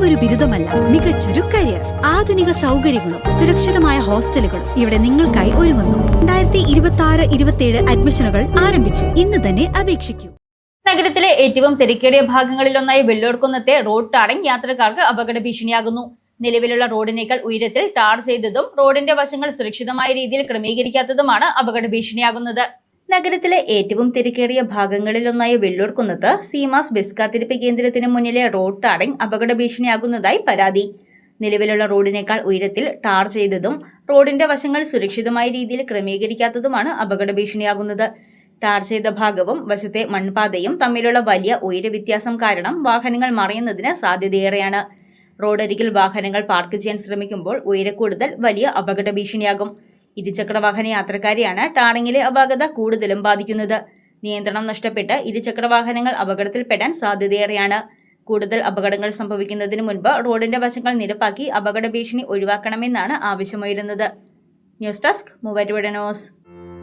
വെറുമൊരു ബിരുദമല്ല, മികച്ചൊരു കരിയർ. ആധുനിക സൗകര്യങ്ങളും സുരക്ഷിതമായ ഹോസ്റ്റലുകളും ഇവിടെ നിങ്ങൾക്കായി ഒരുങ്ങുന്നു. 2026-27 അഡ്മിഷനുകൾ ആരംഭിച്ചു. ഇന്ന് തന്നെ അപേക്ഷിക്കൂ. നഗരത്തിലെ ഏറ്റവും തിരക്കേറിയ ഭാഗങ്ങളിലൊന്നായി വെള്ളോർക്കുന്നത്തെ റോഡ് ടാറിംഗ് യാത്രക്കാർക്ക് അപകട ഭീഷണിയാകുന്നു. നിലവിലുള്ള റോഡിനേക്കാൾ ഉയരത്തിൽ ടാർ ചെയ്തതും റോഡിന്റെ വശങ്ങൾ സുരക്ഷിതമായ രീതിയിൽ ക്രമീകരിക്കാത്തതുമാണ് അപകട ഭീഷണിയാകുന്നത്. നഗരത്തിലെ ഏറ്റവും തിരക്കേറിയ ഭാഗങ്ങളിലൊന്നായി വെള്ളൂർക്കുന്നത്ത് സീമാസ് ബസ് കാത്തിരിപ്പ് കേന്ദ്രത്തിന് മുന്നിലെ റോഡ് ടാറിംഗ് അപകട ഭീഷണിയാകുന്നതായി പരാതി. നിലവിലുള്ള റോഡിനേക്കാൾ ഉയരത്തിൽ ടാർ ചെയ്തതും റോഡിന്റെ വശങ്ങൾ സുരക്ഷിതമായ രീതിയിൽ ക്രമീകരിക്കാത്തതുമാണ് അപകട ഭീഷണിയാകുന്നത്. ടാർ ചെയ്ത ഭാഗവും വശത്തെ മൺപാതയും തമ്മിലുള്ള വലിയ ഉയര വ്യത്യാസം കാരണം വാഹനങ്ങൾ മറിയുന്നതിന് സാധ്യതയേറെയാണ്. റോഡരികിൽ വാഹനങ്ങൾ പാർക്ക് ചെയ്യാൻ ശ്രമിക്കുമ്പോൾ ഉയരക്കൂടുതൽ വലിയ അപകട ഭീഷണിയാകും. ഇരുചക്ര വാഹന യാത്രക്കാരെയാണ് ടാറിങ്ങിലെ അപാകത കൂടുതലും ബാധിക്കുന്നത്. നിയന്ത്രണം നഷ്ടപ്പെട്ട് ഇരുചക്ര വാഹനങ്ങൾ അപകടത്തിൽപ്പെടാൻ സാധ്യതയേറെയാണ്. കൂടുതൽ അപകടങ്ങൾ സംഭവിക്കുന്നതിന് മുൻപ് റോഡിന്റെ വശങ്ങൾ നിരപ്പാക്കി അപകട ഭീഷണി ഒഴിവാക്കണമെന്നാണ് ആവശ്യമുയരുന്നത്. News desk Muvattupuzha news.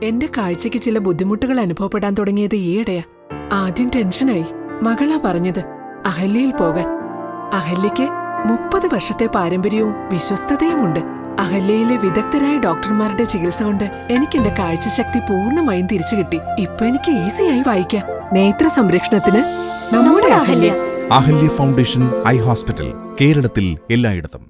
എന്റെ കാഴ്ചയ്ക്ക് ചില ബുദ്ധിമുട്ടുകൾ അനുഭവപ്പെടാൻ തുടങ്ങിയത് ഈയിടെയാ. ആദ്യം ടെൻഷനായി. മകളാ പറഞ്ഞത് അഹല്യയിൽ പോകാൻ. അഹല്യയ്ക്ക് 30 വർഷത്തെ പാരമ്പര്യവും വിശ്വസ്തതയുമുണ്ട്. അഹല്യയിലെ വിദഗ്ധരായ ഡോക്ടർമാരുടെ ചികിത്സ കൊണ്ട് എനിക്ക് എന്റെ കാഴ്ചശക്തി പൂർണ്ണമായും തിരിച്ചു കിട്ടി. ഇപ്പൊ എനിക്ക് ഈസിയായി വായിക്കാം. നേത്ര സംരക്ഷണത്തിന് നമ്മുടെ Ahalya. Ahalya foundation eye hospital, കേരളത്തിൽ എല്ലായിടത്തും.